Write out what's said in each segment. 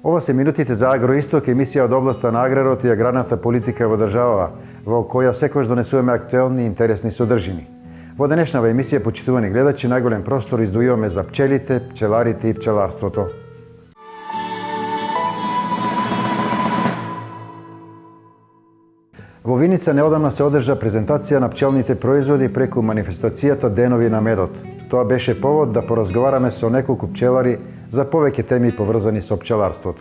Ова се минутите за Агроисток, емисија од областа на аграрот и аграрната политика во државава, во која секогаш донесуваме актуелни и интересни содржини. Во денешнава емисија, почитувани гледачи, најголем простор издвојуваме за пчелите, пчеларите и пчеларството. Во Виница неодамна се одржа презентација на пчелните производи преку манифестацијата Денови на медот. Тоа беше повод да поразговараме со неколку пчелари за повеќе теми поврзани со пчеларството.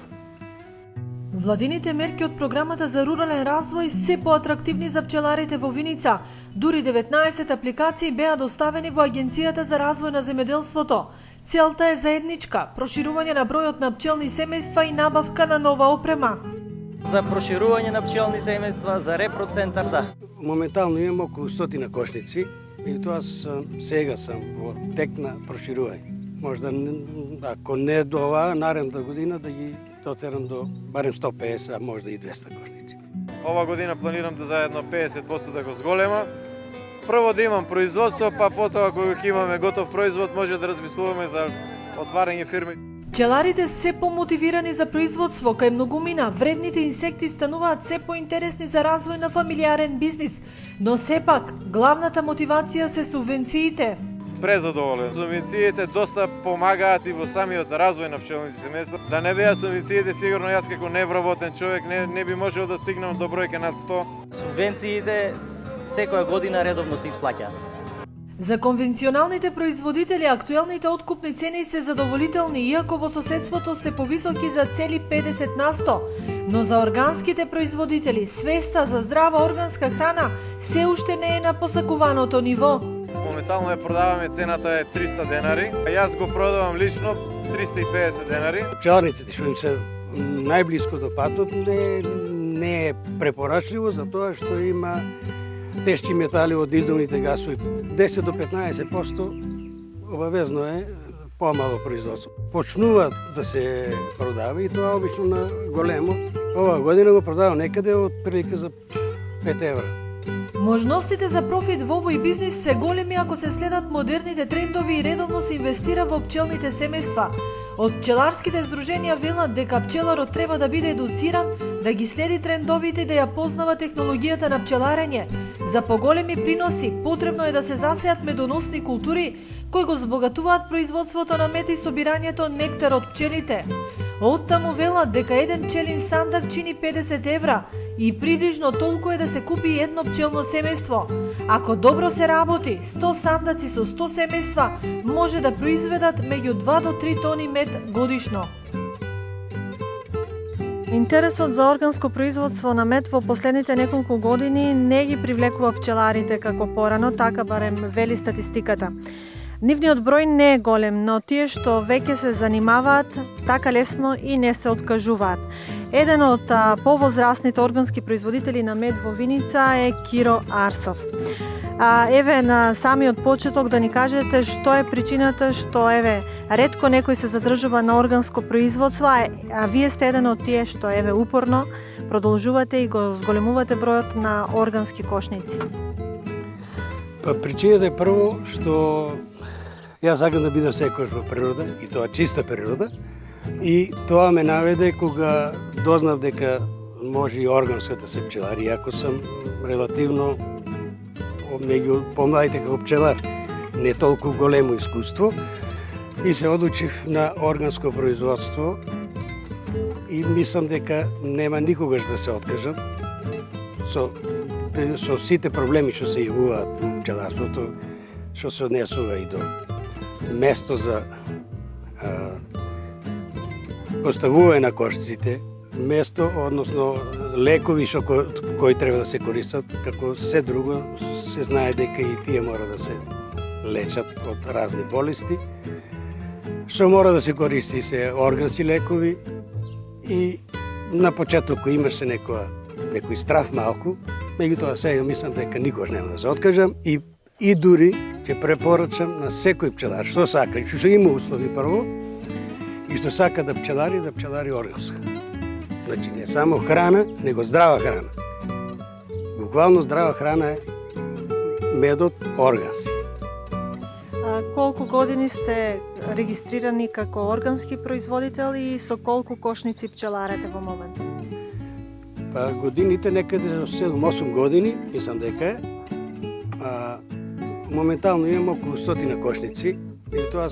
Владините мерки од програмата за рурален развој се поатрактивни за пчеларите во Виница. Дури 19 апликации беа доставени во Агенцијата за развој на земјоделството. Целта е заедничка – проширување на бројот на пчелни семејства и набавка на нова опрема. За проширување на пчелни семејства, за репроцентар, да. Моментално имам околу 100 кошници и тоа сега сум во тек на проширување. Можда, ако не до оваа, наредната година да ги дотерам до барем 150, а можда и 200 кошници. Ова година планирам да заедно 50% да го зголема. Прво да имам производство, па потоа кога ќе имаме готов производ, може да размислуваме за отварање фирми. Пчеларите се помотивирани за производство, кај многумина вредните инсекти стануваат се поинтересни за развој на фамилиарен бизнис, но сепак главната мотивација се субвенциите. Презадоволен. Субвенциите доста помагаат и во самиот развој на пчелните семејства. Да не беа субвенциите, сигурно јас како невработен човек не би можел да стигнам до бројка над 100. Субвенциите секоја година редовно се исплаќаат. За конвенционалните производители актуелните откупни цени се задоволителни, иако во соседството се повисоки за цели 50%, но за органските производители свеста за здрава органска храна се уште не е на посакуваното ниво. Моментално ја продаваме, цената е 300 денари, а јас го продавам лично 350 денари. Пчеларниците што им се најблиско до патот не е препорачливо за тоа што има тешки метали од издувните гасови. 10 до 15% обавезно е помало производство. Почнува да се продава и тоа обично на големо. Ова година го продава некаде од прилика за 5 евра. Можностите за профит во овој бизнис се големи ако се следат модерните трендови и редовно се инвестира во пчелните семејства. Од пчеларските здруженија велат дека пчеларот треба да биде едуциран, да ги следи трендовите и да ја познава технологијата на пчеларење. За поголеми приноси потребно е да се засеат медоносни култури кои го збогатуваат производството на мед и собирањето нектар од пчелите. Оттаму велат дека еден пчелин сандак чини 50 евра и приближно толку е да се купи едно пчелно семејство. Ако добро се работи, 100 сандаци со 100 семејства може да произведат меѓу 2 до 3 тони мед годишно. Интересот за органско производство на мед во последните неколку години не ги привлекува пчеларите како порано, така барем вели статистиката. Нивниот број не е голем, но тие што веќе се занимаваат, така лесно и не се откажуваат. Еден од повозрастните органски производители на мед во Виница е Киро Арсов. Еве на самиот почеток да ни кажете што е причината што ретко некој се задржува на органско производство, а вие сте еден од тие што упорно продолжувате и го зголемувате бројот на органски кошници. Причината е прво што јас сакам да бидам секојаш во природа, и тоа чиста природа, и тоа ме наведе кога дознав дека може и органско да се пчелари, иако сум релативно меѓу помладите како пчелар, не толку големо искуство, и се одлучив на органско производство и мислам дека нема никогаш да се откажам со сите проблеми што се јавуваат во пчеларството, што се однесува и до место за поставување на кошците, место, односно лекови кои треба да се користат, како се друго, се знае дека и тие мора да се лечат од разни болести. Што мора да се користи се органски лекови и на почеток имаше некој страв малку, меѓутоа сега мислам дека никогаш нема да се откажам и дури ќе препорачам на секој пчелар што сака, што има услови прво и што сака да пчелари органска. Значи не само храна, него здрава храна. Буквално здрава храна е медот органски. Колку години сте регистрирани како органски производител и со колку кошници пчеларете во моментот? Па годините некаде 7-8 години, мислам дека е. Моментално имам околу 100 кошници и тоа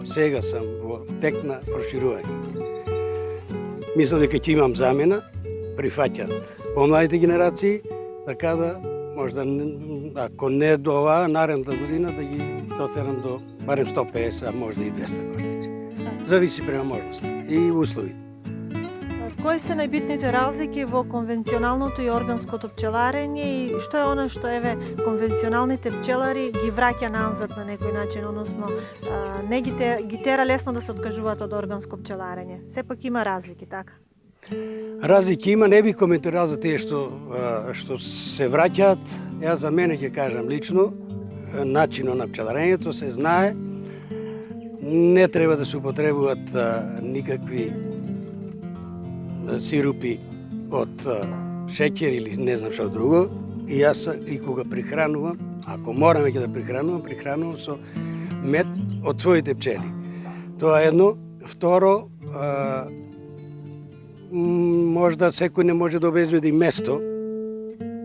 сега сам во тек на проширување. Мислам дека ќе имам замена, прифаќат помладите генерации, така да можда, ако не до оваа, наредната година да ги дотерам до барем 150, а можда и 200 кошници. Зависи према можностите и условите. Кои се најбитните разлики во конвенционалното и органското пчеларење и што е она што конвенционалните пчелари ги враќа назад на некој начин, односно не ги тера лесно да се откажуваат од органско пчеларење? Сепак има разлики, така? Разлики има, не би коментирал за тие што се враќаат. Јас за мене ќе кажам лично, начинот на пчеларењето се знае, не треба да се употребуваат никакви сирупи од шеќер или не знам што друго. И јас и кога прихранувам, ако морам веќе да прихранувам со мед од своите пчели. Тоа е едно. Второ, можда секој не може да обезбеди место,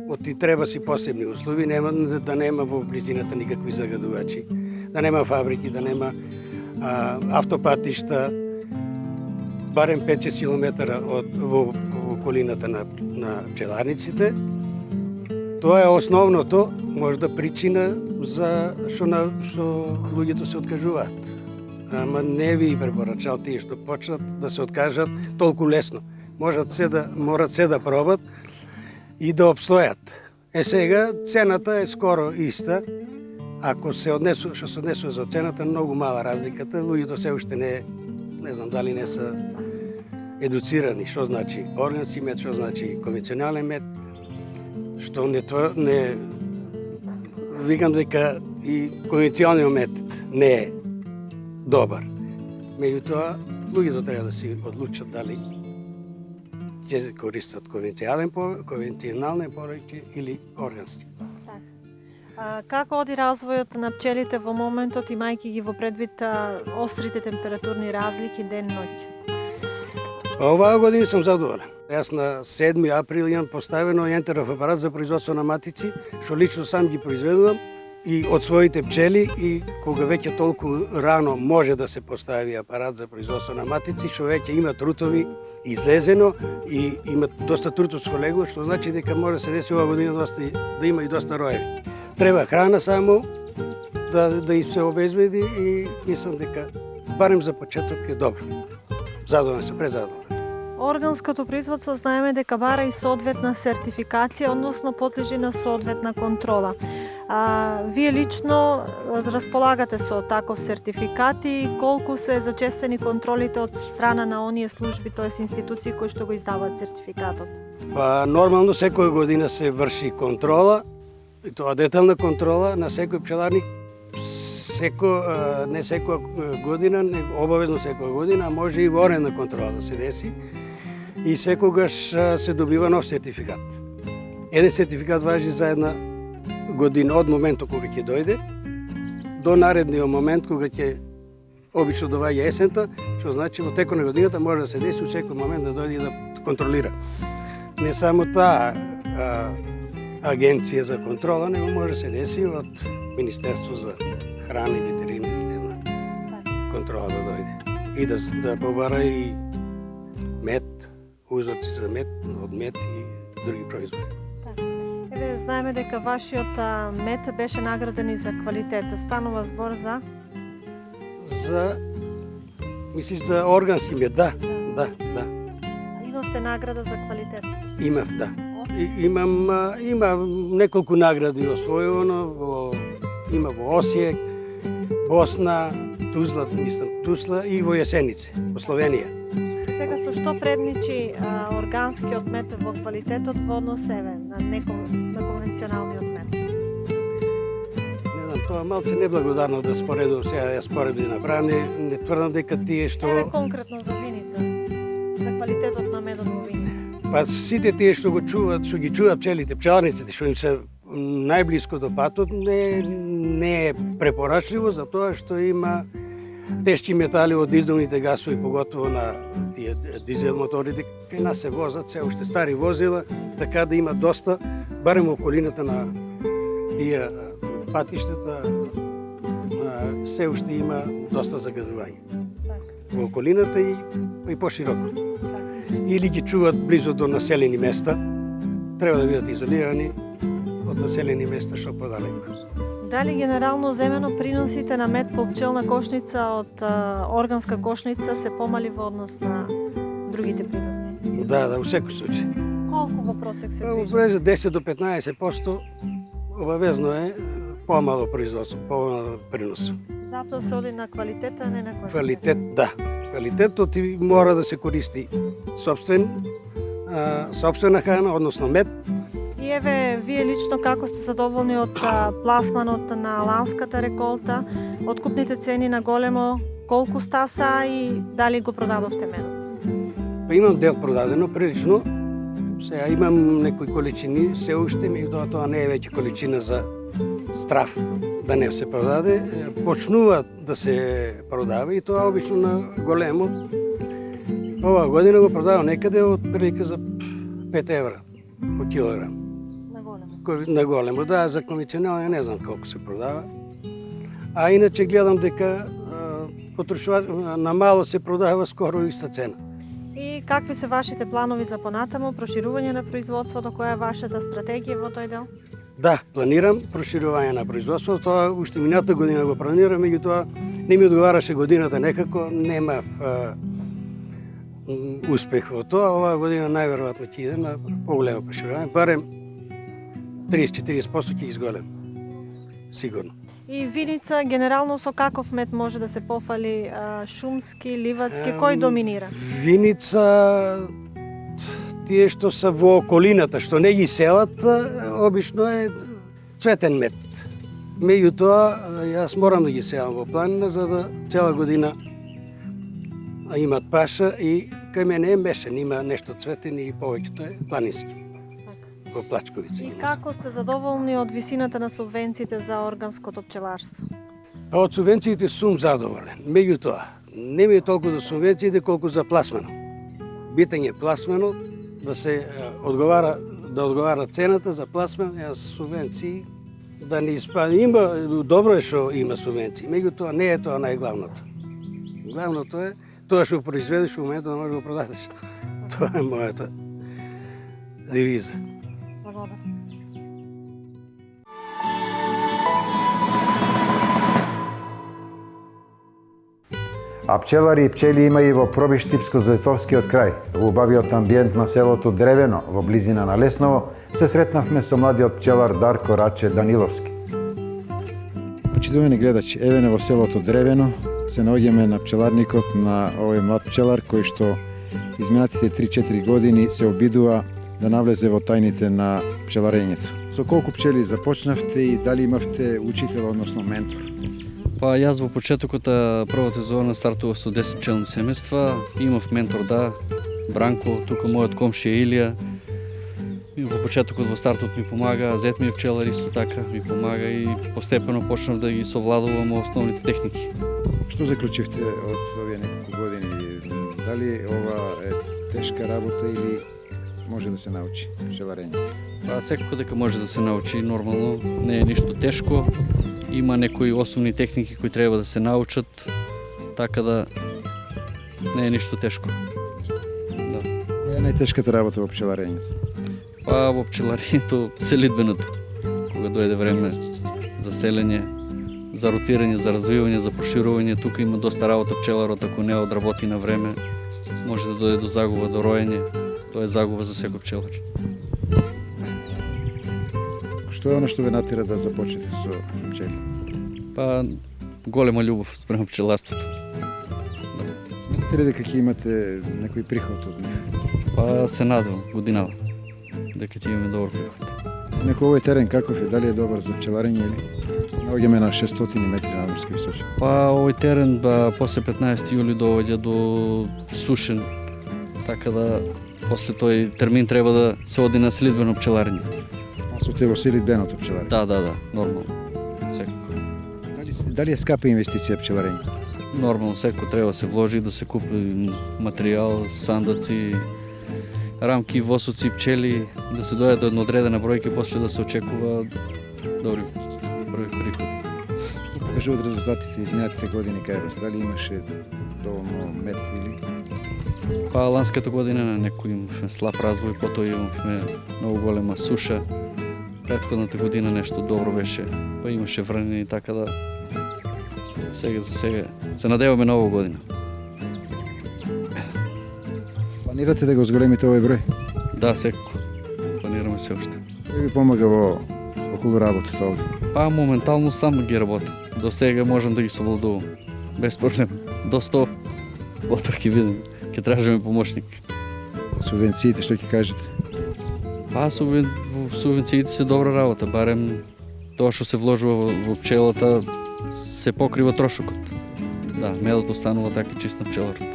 оти треба си посебни услови, да нема во близината никакви загадувачи, да нема фабрики, да нема автопатишта, барем 5-6 километра во околината на пчеларниците. Тоа е основното, можда причина за што луѓето се откажуваат. Ама не ви препорачал тие што почнат да се откажат толку лесно. Морат се да пробат и да обстојат. Сега цената е скоро иста. Ако се однесува за цената, многу мала разликата. Луѓето се уште не знам дали не се едуцирани што значи органски мед, што значи конвенционален мед, што не викам дека и конвенционалниот мед не е добар. Меѓутоа, луѓето треба да си одлучат дали ќе се користат конвенционален повеќе или органски. Како оди развојот на пчелите во моментот, имајќи ги во предвид острите температурни разлики ден-ноќ? Оваа година сум задоволен. Јас на 7 април имам поставено ентеров апарат за производство на матици, што лично сам ги произведувам и од своите пчели, и кога веќе толку рано може да се постави апарат за производство на матици, што веќе има трутови излезено и има доста трутовско легло, што значи дека може да се деси оваа година да има и доста роеви. Треба храна само да се обезбеди и мислам дека барем за почеток е добро. Задоволен се, презадоволен. Органското производство знаеме дека бара и соодветна сертификација, односно подлежи на соодветна контрола. Вие лично располагате со таков сертификат и колку се зачестени контролите од страна на оние служби, тоест институции кои што го издаваат сертификатот? Нормално секоја година се врши контрола, и тоа детална контрола на секој пчеларник. Не секоја година, не обавезно секоја година, а може и воредна контрола да се деси и секогаш се добива нов сертификат. Еден сертификат важи за една година од моментот кога ќе дојде до наредниот момент кога ќе обично доаѓа есента, што значи во текот на годината може да се деси во секој момент да дојде и да контролира. Не само таа агенција за контрола, него може да се деси од Министерство за храна и ветерина контрола да дојде и да побара и мед, узорци за мед, од мед и други производи. Знаеме дека вашиот мед беше награден и за квалитет. Станува збор за? Мислиш за органски мед, да. Имавте награда за квалитет? Имав, да. Имам неколку награди освоено, има во Осијек, Босна, Тузла и во Јесенице, во Словенија. Сега со што предничи органскиот мед во квалитетот во однос на конвенционалниот мед? Не знам, тоа малце неблагодарно да споредувам сега, јас споредби да направам, не тврдам дека тие што... Конкретно за Виница, за квалитетот на медот во Виница. Сите тие што ги чуваат пчелите, пчеларниците, што им се најблиско до патот не е препорачливо, затоа што има тешки метали од издувните гасови, поготово на тие дизел моторите. Кај нас се возат се уште стари возила, така да има доста, барем околината на тие патиштата, се уште има доста загадување. Во околината и пошироко. Или ги чуваат близо до населени места, треба да бидат изолирани од населени места што подалеку. Дали генерално земено приносите на мед по пчелна кошница од органска кошница се помали во однос на другите приноси? Да, во секој случај. Колку во просек се движи? За 10 до 15% обавезно е помало производство, помало принос. Затоа се оди на квалитет, а не на квантитет. Квалитет, да. Квалитетот и мора да се користи собствена храна, односно мед. И еве, вие лично како сте задоволни од пласманот на ланската реколта, откупните цени на големо, колку стаса и дали го продадовте медот? Па имам дел продадено, прилично. Сега имам некои количини, се уште, меѓутоа тоа не е веќе количина за страв да не се продаде. Почнува да се продава и тоа обично на големо. Оваа година го продава некаде од прилика за 5 евра по килограм. На големо? На големо, да, за конвенционално не знам колку се продава. А иначе гледам дека на мало се продава скоро иста цена. И какви се вашите планови за понатамо, проширување на производството, која е вашата стратегија во тој дел? Да, планирам проширување на производството, тоа уште мината година го планирам, меѓутоа не ми одговараше годината некако, немав успех во тоа. Оваа година најверојатно ќе иде на поголемо проширување, барем 30-40% ќе изголем. Сигурно. И виница, генерално со каков мед може да се пофали? Шумски, ливадски, кој доминира? Виница, тие што се во околината, што не ги селат, обично е цветен мед. Меѓутоа, јас морам да ги селам во планина, за да цела година имат паша и кај мене е мешан, има нешто цветен и повеќето е планински. Во Плачковица. И како сте задоволни од висината на субвенциите за органското пчеларство? Од субвенциите сум задоволен. Меѓутоа, не ми е толку за субвенциите, колку за пласмено. Битање пласмено да се одговара цената за пласмен, а субвенции да не испадне. Има добро е што има субвенции, меѓутоа не е тоа најглавното. Главното е тоа што произведеш во моментот да можеш да го продадеш. Тоа е мојата девиза. А пчелари и пчели има и во Пробиш-Типско-Зетовскиот крај. Во убавиот амбиент на селото Древено, во близина на Лесново, се сретнавме со младиот пчелар Дарко Раче Даниловски. Почитувани гледачи, еве во селото Древено се наоѓаме на пчеларникот на овој млад пчелар кој што изминатите 3-4 години се обидува да навлезе во тајните на пчеларењето. Со колку пчели започнавте и дали имавте учител, односно ментор? Па јас во почетокот првата сезона стартував со 10 пчелни семејства. Имав ментор, да, Бранко, тука мојот комшија Илија. И во почетокот во стартот ми помага, зет ми е пчелар исто така ми помага и постепено почнав да ги совладувам основните техники. Што заклучивте од овие неколку години? Дали ова е тешка работа или може да се научи пчеларење? Па секако дека може да се научи, нормално, не е ништо тешко. Има некои основни техники кои треба да се научат, така да не е ништо тешко. Да. Која е најтешката работа во пчеларењето? Па во пчеларењето селидбеното. Кога дојде време за селење, за ротирање, за развивање, за проширување, тука има доста работа пчеларот, ако не одработи на време, може да дојде до загуба, до роење. Тоа е загуба за секој пчелар. Што е оно што ве натера да започнете со пчели? Па голема љубов спрема пчеларството. Сметате ли дека ќе имате некој приход од нив? Па се надевам годинава дека ќе имаме добар приход. Некој овој терен каков е? Дали е добар за пчеларење или? Наоѓаме на 600 метри надморска височина. Па овој терен после 15 јули доаѓа до сушен, така да после тој термин треба да се оди на следбено пчеларење. Со работите во Силиденото пчеларење? Да, нормално. Секако. Дали е скапа инвестиција пчеларење? Нормално, секој треба да се вложи, да се купи материјал, сандаци, рамки, восоци, пчели, да се дојде до одредена бројка и после да се очекува добри приходи. Што покажуваат резултатите изминатите години кај вас? Дали имаше доволно мед или? Па ланската година на некој имавме слаб развој, потоа имавме многу голема суша. Претходната година нешто добро беше, па имаше врнени, така да сега за сега се надеваме нова година. Планирате да го зголемите овој број? Да, секако. Планираме се уште. Кој ви помага во околу работата овде? Па моментално сам ги работам. До сега можам да ги совладувам. Без проблем. До 100. Потоа ќе видим. Ќе тражиме помошник. Субвенциите, што ќе кажете? Па субвенциите се добра работа, барем тоа што се вложува во пчелата се покрива трошокот. Да, медот останува така чист на пчеларата.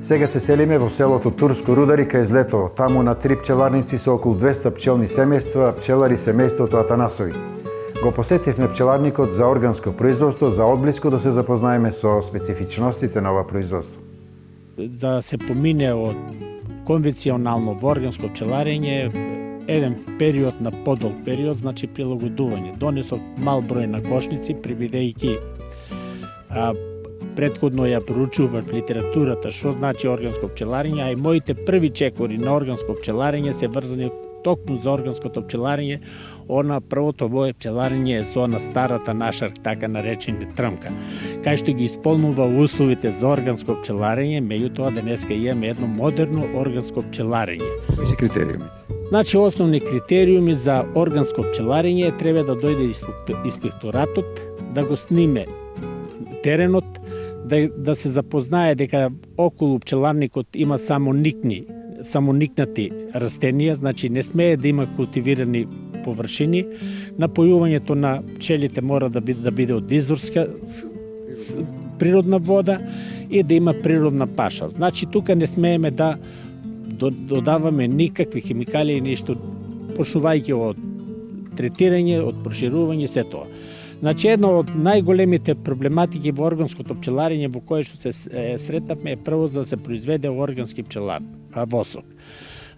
Сега се селиме во селото Турско Рудари кај Злетово. Таму на 3 пчеларници со околу 200 пчелни семејства, пчелари семејството Атанасови. Го посетивме пчеларникот за органско производство, за одблиску да се запознаеме со специфичностите на ова производство. За да се помине од конвенционално во органско пчеларење, еден период на подолг период, значи прилагодување. Донесов мал број на кошници, прибидејќи претходно ја проучував литературата што значи органско пчеларење, а и моите први чекори на органско пчеларење се врзани токму за органското пчеларење. Она првото мое пчеларење е со она старата наша така наречена трмка, кај што ги исполнува условите за органско пчеларење, меѓутоа денеска имаме едно модерно органско пчеларење. Кои се критериумите? Значи, основни критериуми за органско пчеларење треба да дојде инспекторатот, да го сниме теренот, да се запознае дека околу пчеларникот има самоникнати растенија, значи не смее да има култивирани површини. Напојувањето на пчелите мора да биде од изворска природна вода и да има природна паша. Значи тука не смееме да додаваме никакви химикали и ништо, почнувајќи од третирање, од проширување, се тоа. Значи, една од најголемите проблематики во органското пчеларење во кое што се сретнавме е прво за да се произведе органски восок.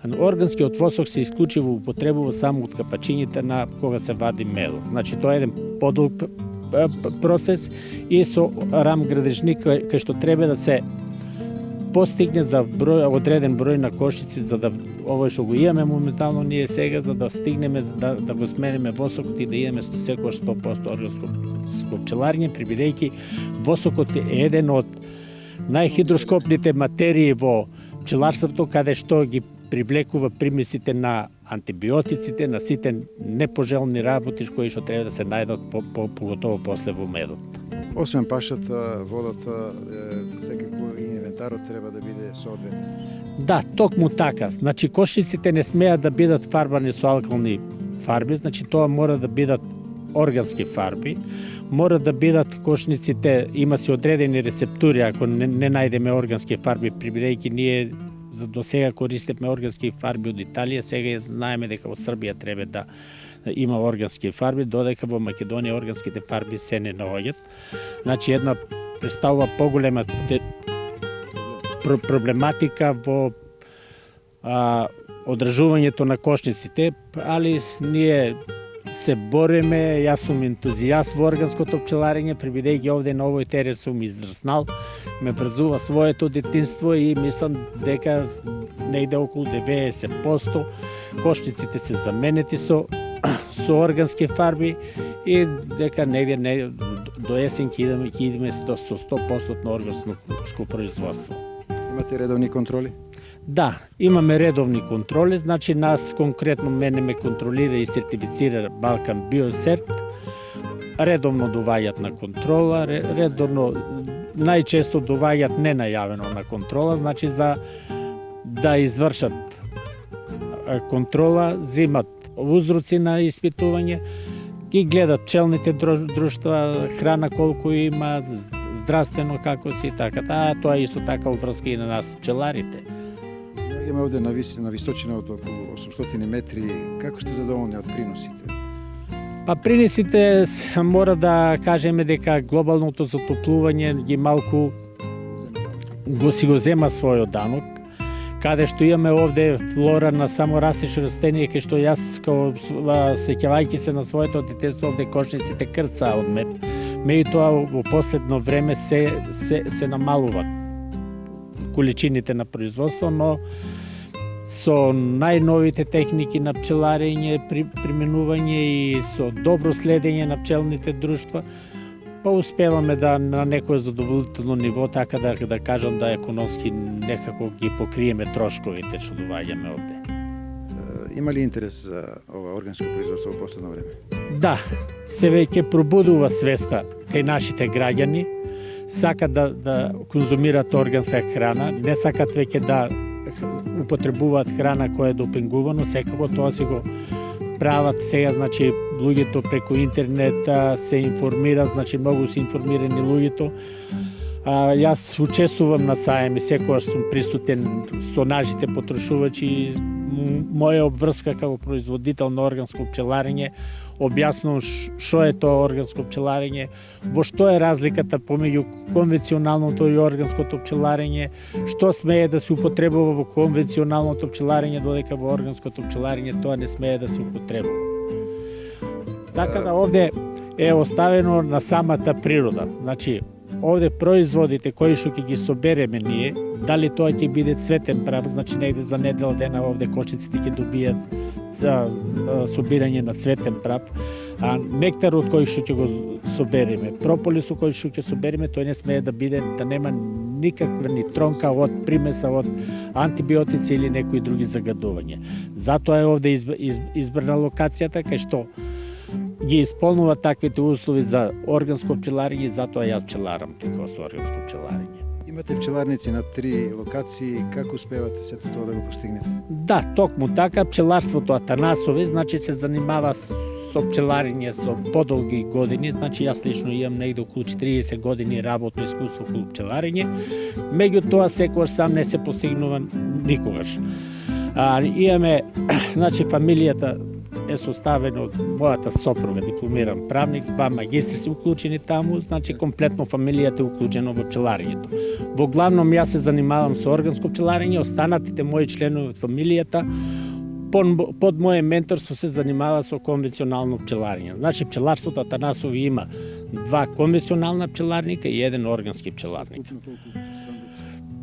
Органскиот восок се исклучиво употребува само од капачињите на кога се вади медот. Значи, тоа е еден подолг процес и со рам градежник кај што треба да се постигне за одреден број на кошици, за да овој што го имаме моментално ние сега, за да стигнеме да го смениме восокот и да имаме секој 100% органско пчеларење, прибидејќи восокот е еден од најхидроскопните материи во пчеларството, каде што ги привлекува примесите на антибиотиците, на сите непожелни работи кои што треба да се најдат поготово после во медот. Освен пашата, водата, секако и инвентарот треба да биде соодветен. Да, токму така. Значи, кошниците не смеат да бидат фарбани со алкални фарби, значи тоа мора да бидат органски фарби, мора да бидат кошниците, има си одредени рецептури, ако не најдеме органски фарби, прибидејќи ние за до сега користевме органски фарби од Италија, сега знаеме дека од Србија треба да има органски фарби, додека во Македонија органските фарби се не наоѓаат. Значи, една представува поголема проблематика во одржувањето на кошниците, али ние се бореме, јас сум ентузијаст во органското пчеларење, прибидејќи овде на овој терен сум израснал, ме врзува своето детинство и мислам дека негде околу 90% кошниците се заменети со органски фарби и дека негде до есен ќе идеме со 100% на органско производство. Имате редовни контроли? Да, имаме редовни контроли, значи нас конкретно мене ме контролира и сертифицира Балкан Биосерт. Редовно доваѓаат на контрола, редовно најчесто доваѓаат ненајавено на контрола, значи за да извршат контрола, земат узроци на испитување ги гледат пчелните друштва, храна колку има, здравствено како си, така. Тоа е исто така врска и на нас пчеларите. Наоѓаме овде на височина од околу 800 метри. Како сте задоволни од приносите? Па приносите мора да кажеме дека глобалното затоплување ги малку го зема својот данок, каде што имаме овде флора на саморастични растенија, кај што јас, сеќавајќи се на своето детенство, овде кошниците крцаа од мед. Меѓутоа, во последно време се намалуваат количините на производство, но со најновите техники на пчеларење, применување и со добро следење на пчелните друштва, па успеваме да на некое задоволително ниво, така да кажам да економски некако ги покриеме трошковите што доаѓаме овде. Има ли интерес за ова органско производство во последно време? Да, се веќе пробудува свеста кај нашите граѓани, сакат да конзумираат органска храна, не сакат веќе да употребуваат храна која е допингувано, секако тоа си го прават сега, значи луѓето преку интернет се информираат, значи многу се информирани луѓето. Јас учествувам на сајми, секогаш сум присутен со нашите потрошувачи. Моја обврска како производител на органско пчеларење, објаснувам што е тоа органско пчеларење, во што е разликата помеѓу конвенционалното и органското пчеларење, што смее да се употребува во конвенционалното пчеларење, додека во органското пчеларење тоа не смее да се употребува. Така да овде е оставено на самата природа. Значи, овде производите кои што ќе ги собереме ние, дали тоа ќе биде цветен прав, значи негде за недела дена овде кошниците ќе добијат за собирање на цветен прав, а нектарот кој што ќе го собереме, прополисот кој што ќе собереме, тој не смее да биде, да нема никаква ни тронка од примеса од антибиотици или некои други загадувања. Затоа е овде избрана локацијата кај што ги исполнува таквите услови за органско пчеларење и затоа јас пчеларам тука со органско пчеларење. Имате пчеларници на 3 локации, како успевате сето тоа да го постигнете? Да, токму така, пчеларството Атанасови, значи се занимава со пчеларење со подолги години, значи јас лично имам негде околу 40 години работно искуство околу пчеларење, меѓутоа секогаш сам не се постигнува никогаш. Имаме, значи фамилијата е составена од мојата сопруга, дипломиран правник, 2 магистри се уклучени таму, значи комплетно фамилијата е уклучена во пчеларењето. Во главном јас се занимавам со органско пчеларење, останатите мои членови од фамилијата под моје менторство се занимава со конвенционално пчеларење. Значи пчеларството Атанасови има 2 конвенционална пчеларника и 1 органски пчеларник.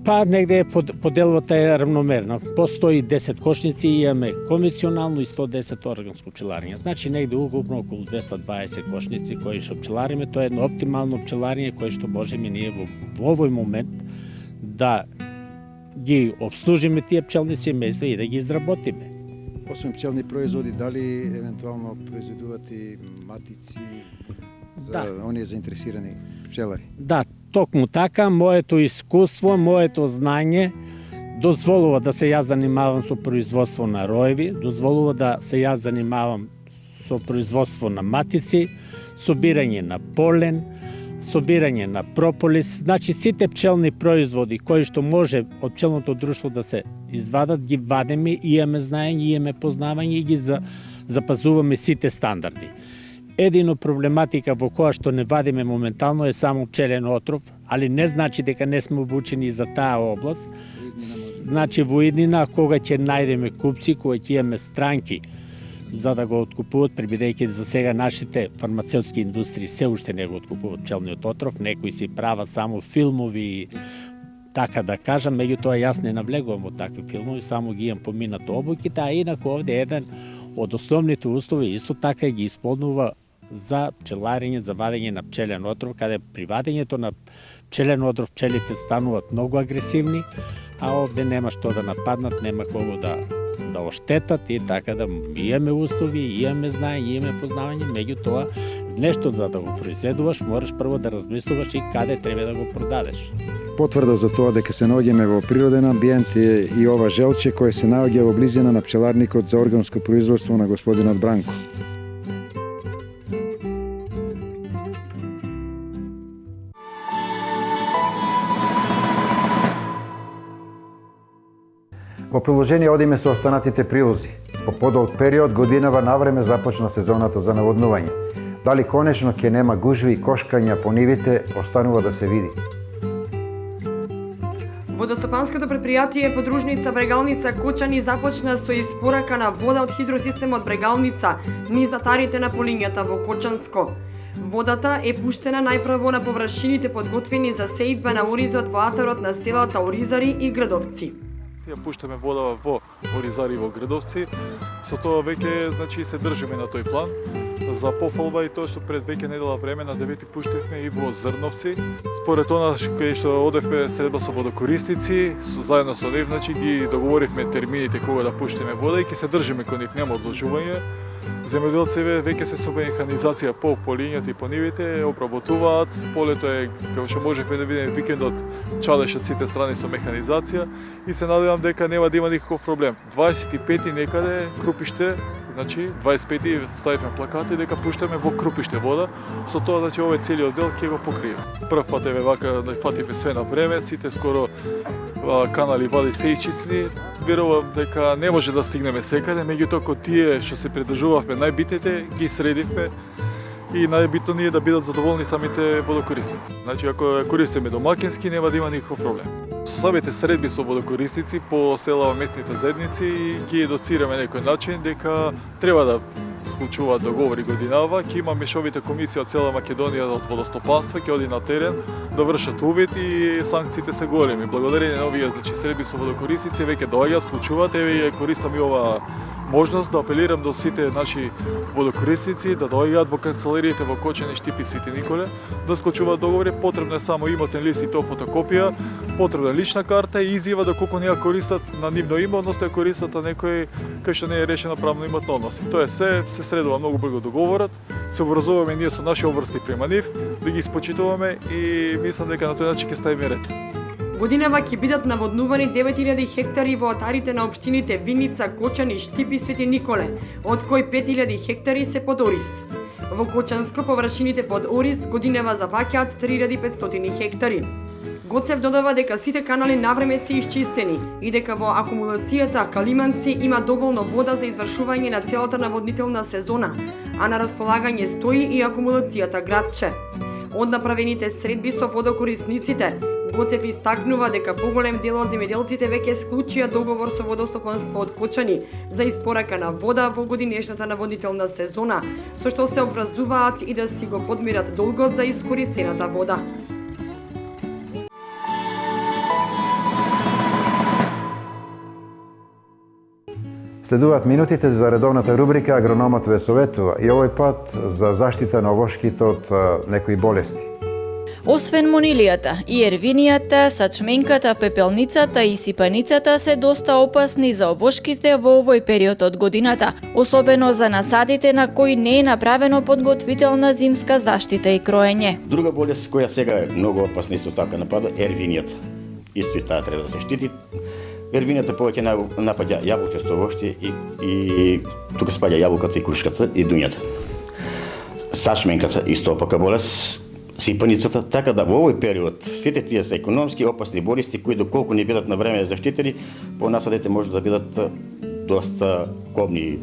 Па негде поделбата е равномерна. По 110 кошници имаме конвенционално и 110 органско пчеларење. Значи негде укупно околу 220 кошници кои што пчелариме, тоа е едно оптимално пчеларење кое што можеме ние во овој момент да ги обслужиме тие пчелни семејства и да ги изработиме. Освен пчелни производи, дали евентуално произведуват и матици за оние заинтересирани пчелари? Да, токму така, моето искуство, моето знање дозволува да се јас занимавам со производство на роеви, дозволува да се јас занимавам со производство на матици, собирање на полен, собирање на прополис, значи сите пчелни производи кои што може од пчелното друштво да се извадат, ги вадеме, имаме знаење, имаме познавање и ги запазуваме сите стандарди. Едино проблематика во која што не вадиме моментално е само пчелен отров, али не значи дека не сме обучени за таа област. Значи во иднина кога ќе најдеме купци, кога ќе имаме странки за да го откупуваат, бидејќи за сега нашите фармацеутски индустрии се уште не го откупуваат пчелниот отров, некои си прават само филмови, така да кажам, меѓутоа јас не навлегувам во такви филмови, само ги имам поминато обуките, а инаку овде еден од основните услови исто така ги исполнува за пчеларење, за вадење на пчелен отров, каде при вадењето на пчелен отров пчелите стануваат многу агресивни, а овде нема што да нападнат, нема кого да оштетат и така да имаме услови, имаме знаење, имаме познавање, меѓутоа нешто за да го произведуваш, мораш прво да размислуваш и каде треба да го продадеш. Потврда за тоа дека се наоѓаме во природен амбиент е и ова желче кое се наоѓа во близина на пчеларникот за органско производство на господинот Бранко. приложение одиме со останатите прилози. По подолг период годинава навреме започна сезоната за наводнување. Дали конечно ќе нема гужви и кошкања по нивите, останува да се види. Водостопанското предпријатие подружница Брегалница Кочани започна со испорака на вода од хидросистемот Брегалница низ атарите на полињата во Кочанско. Водата е пуштена најпрво на површините подготвени за сејдба на оризот во атарот на селата Оризари и Градовци. Ја пуштаме вода во Оризари и во Градовци. Со тоа веќе значи се држиме на тој план. За пофалба и тоа што пред веќе недела време на 9 пуштевме и во Зрновци. Според она кај што одевме средба со водокорисници, заедно со нив значи ги договоривме термините кога да пуштиме вода и ќе се држиме кон нив, нема одложување. Земјоделците веќе се со механизација по полињата и по нивите обработуваат. Полето е, како што можевме да видиме викендот, чадеше од сите страни со механизација и се надевам дека нема да има никаков проблем. 25 некаде Крупиште, значи 25 ставивме плакати дека пуштаме во Крупиште вода, со тоа значи овој целиот дел ќе го покрием. Прв пат еве вака да фатиме све на време, сите скоро канали вади се ичистени. Верувам дека не може да стигнеме секаде, меѓутоа кон тие што се придржувавме најбитните ги средивме и најбитно ни е да бидат задоволни самите водокорисници. Значи ако користиме домакински нема да има никаков проблем. Со самите средби со водокорисници по села во местните заедници ги едуцираме на некој начин дека треба да склучуваат договори годинава, ќе има мешовите комисии од цела Македонија од водостопанство, ќе оди на терен да вршат увид и санкциите се големи. Благодарение на овие значи средби со водокорисници веќе доаѓаат, склучуваат, еве користам и ова можност да апелирам до сите наши водокорисници да доаѓаат во канцелариите во Кочани, Штип и Свети Николе, да склучуваат договори. Потребно е само имотен лист и тоа фотокопија, потребна лична карта и изјава да колку не ја користат на нивно име, односно ја користат на некој кај што не е решена правно имотна односи. Тоа е се средува многу брзо договорот, се образуваме ние со наши обврски према нив, да ги испочитуваме и мислам дека на тој начин ќе ставиме ред. Годинава ќе бидат наводнувани 9000 хектари во атарите на општините Виница, Кочани, Штип и Свети Николе, од кои 5000 хектари се под ориз. Во Кочанско површините под ориз годинава заваќаат 3500 хектари. Гоцев додава дека сите канали навреме се исчистени и дека во акумулацијата Калиманци има доволно вода за извршување на целата наводнителна сезона, а на располагање стои и акумулацијата Градче. Од направените средби со водокорисниците, Гоцев истакнува дека поголем дел од земјоделците веќе склучија договор со водостопанство од Кочани за испорака на вода во годинешната наводнителна сезона, со што се обврзуваат и да си го подмират долгот за искористената вода. Следуваат минутите за редовната рубрика Агрономот ве советува и овој пат за заштита на овошките од некои болести. Освен монилијата, и ервинијата, сачменката, пепелницата и сипаницата се доста опасни за овошките во овој период од годината, особено за насадите на кои не е направено подготвителна зимска заштита и кроење. Друга болест која сега е многу опасна исто така напада е ервинијата. Исто и таа треба да се штити. Ервинијата повеќе напаѓа јаболчасто овошје и тука спаѓа јаболката и крушката и дуњата. Сачменката исто опака болест, сипаницата, така да во овој период сите тие се економски опасни болести кои доколку не бидат на време заштитени, по насадите може да бидат доста кобни,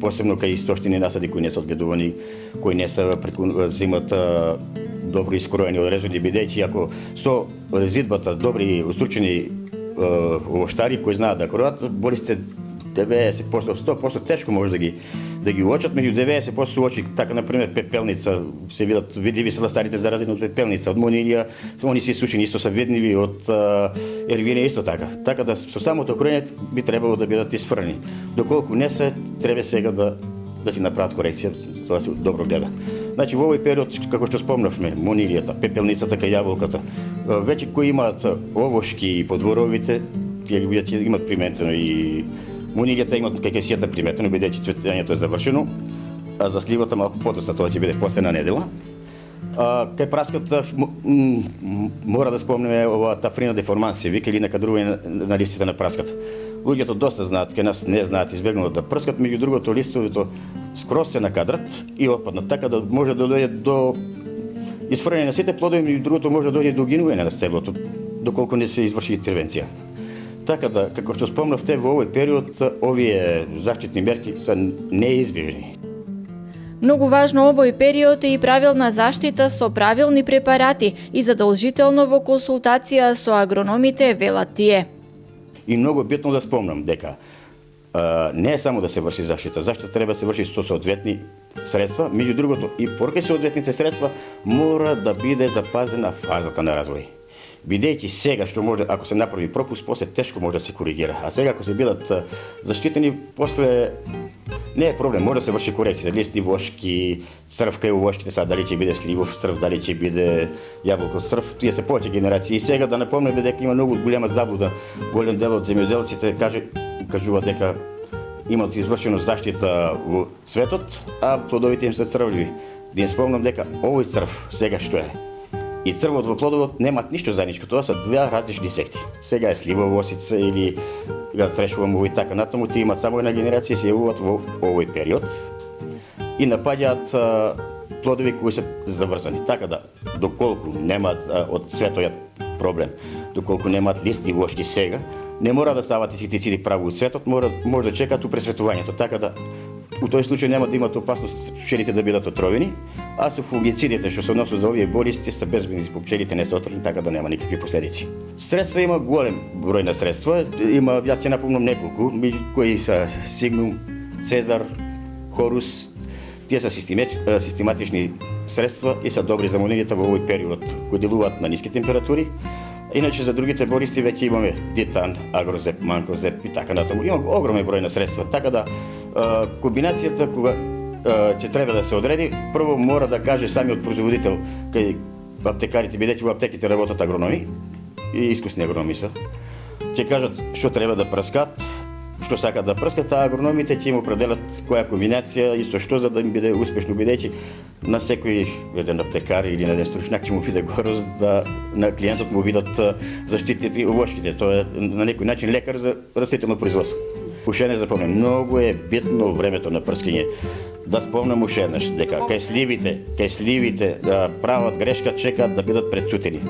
посебно кај истоштини насади кои не се одгледувани, кои не се преку зимата добро искроени, одрезани, бидејќи ако со резидбата добри устручени овоштари кои знаат да кројат, болестите 90%, 100% тешко може да ги уочат, меѓу 90% се уочи, така например пепелница, се видливи се старите заразени од пепелница, од монилија, они се сушени исто се видливи од ервинија исто така. Така да со самото кроење би требало да бидат исфрани. Доколку не се, треба сега да си направат корекција, тоа се добро гледа. Значи во овој период, како што спомнавме, монилијата, пепелницата кај јаболката, веќе кои имаат овошки по дворовите, ќе имат приметено и монилијата имат кај приметено, бидејќи цветењето е завршено, а за сливата малку подоцна, тоа ќе биде последна недела. Кај праската мора да спомнеме оваа тафрина деформансија, вика или накадрување на листите на праската. Луѓето доста знаат, кај нас не знаат, избегнуваат да прскат, меѓу другото листовите скроз се накадрат и отпаднат, така да може да дојде до исфрлање на сите плодови, меѓу другото може да дојде до угинување на стеблото, доколку не се изврши интервенција. така да, како што спомнавте, во овој период овие заштитни мерки се неизбежни. Многу важно овој период е и правилна заштита со правилни препарати и задолжително во консултација со агрономите, велат тие. И многу битно да спомнам дека не е само да се врши заштита, заштита треба да се врши со соодветни средства, меѓу другото и покрај соодветните средства мора да биде запазена фазата на развој. Бидејќи сега што може, ако се направи пропуст, после тешко може да се коригира. А сега ако се бидат заштитени, после не е проблем, може да се врши корекција, листи, вошки, црв кај вошките, сега дали ќе биде сливов црв, дали ќе биде јаболков црв, тие се повеќе генерации. И сега да напомнеме дека има многу голема заблуда, голем дел од земјоделците кажуваат дека имат извршено заштита во цветот, а плодовите им се црвливи. Да им спомнам дека овој црв сега што е и црвот во плодовот немаат ништо заедничко, тоа се две различни секти. Сега е сливова осица или трешова мова и така натаму, тие имаат само една генерација и се јавуваат во овој период и напаѓаат плодови кои се заврзани. Така да, доколку немаат од цветојот проблем, доколку немаат листи и вошки сега, не мора да стават инсектициди право од цветот, може да чекаат у пресветувањето, така да у тој случај нема да имат опасност пчелите да бидат отровени, а со фунгицидите што се однесува за овие болести се безбедни, пчелите не се отровени, така да нема никакви последици. Средства има голем број на средства, јас ќе напомнам неколку, кои се Сигнум, Цезар, Хорус, тие се систематични средства и се добри за монилите во овој период, кои делуваат на ниски температури. Иначе за другите болести веќе имаме Титан, Агрозеп, Манкозеп и така натаму. Има огромен број на средства, така да комбинацијата кога ќе треба да се одреди, прво мора да каже самиот производител кај аптекарите, бидејќи во аптеките работат агрономи и искусни агрономи се. Ќе кажат што треба да прскат, што сакат да прскат, а агрономите ќе им определат која комбинација и со што за да им биде успешно, бидејќи на секој еден аптекар или на еден стручњак ќе му биде горест да на клиентот му бидат заштитите овошките. Тоа е на некој начин лекар за растително производство. Уште не запомнам, многу е битно времето на прскање. Да спомнам уште еднаш дека кај сливите да прават грешка, чекаат да бидат прецутени.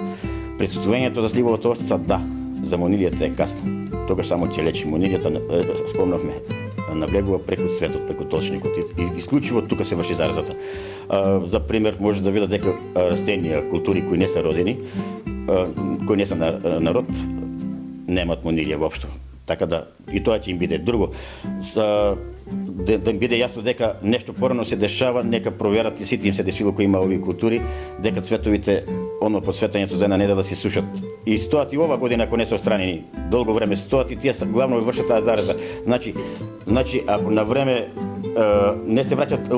Прецутувањето за сливовата овца да, за монилијата е касно. Тогаш само ќе лечи монилијата, спомнавме, наблегува преку цветот, преку толчникот и исклучиво тука се врши заразата. За пример може да видат дека растенија, култури кои не се родени, кои не се народ, немаат монилија воопшто. Така да и тоа ќе им биде друго. Да им биде јасно дека нешто порано се дешава, нека проверат и сите им се дешило кои има овие култури, дека цветовите оно подсветањето за една недела се сушат. И стоат и ова година ако не се отстранени, долго време стоат и тие главно вршат таа зараза. Значи ако на време не се враќат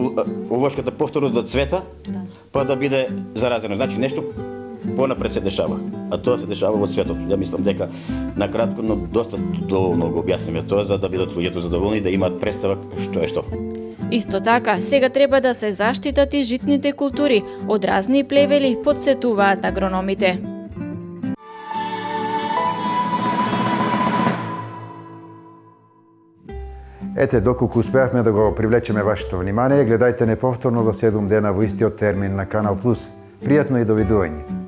овошката повторно до цвета, па да биде заразено. Значи нешто понапред се дешава, а тоа се дешава во цветот. Ја мислам дека на кратко, но доста доволно го објасниме тоа за да бидат луѓето задоволни и да имаат представа што е што. Исто така, сега треба да се заштитат и житните култури од разни плевели, подсетуваат агрономите. Ете, доколку успеавме да го привлечеме вашето внимание, гледајте неповторно за 7 дена во истиот термин на Канал Плюс. Пријатно и довидување.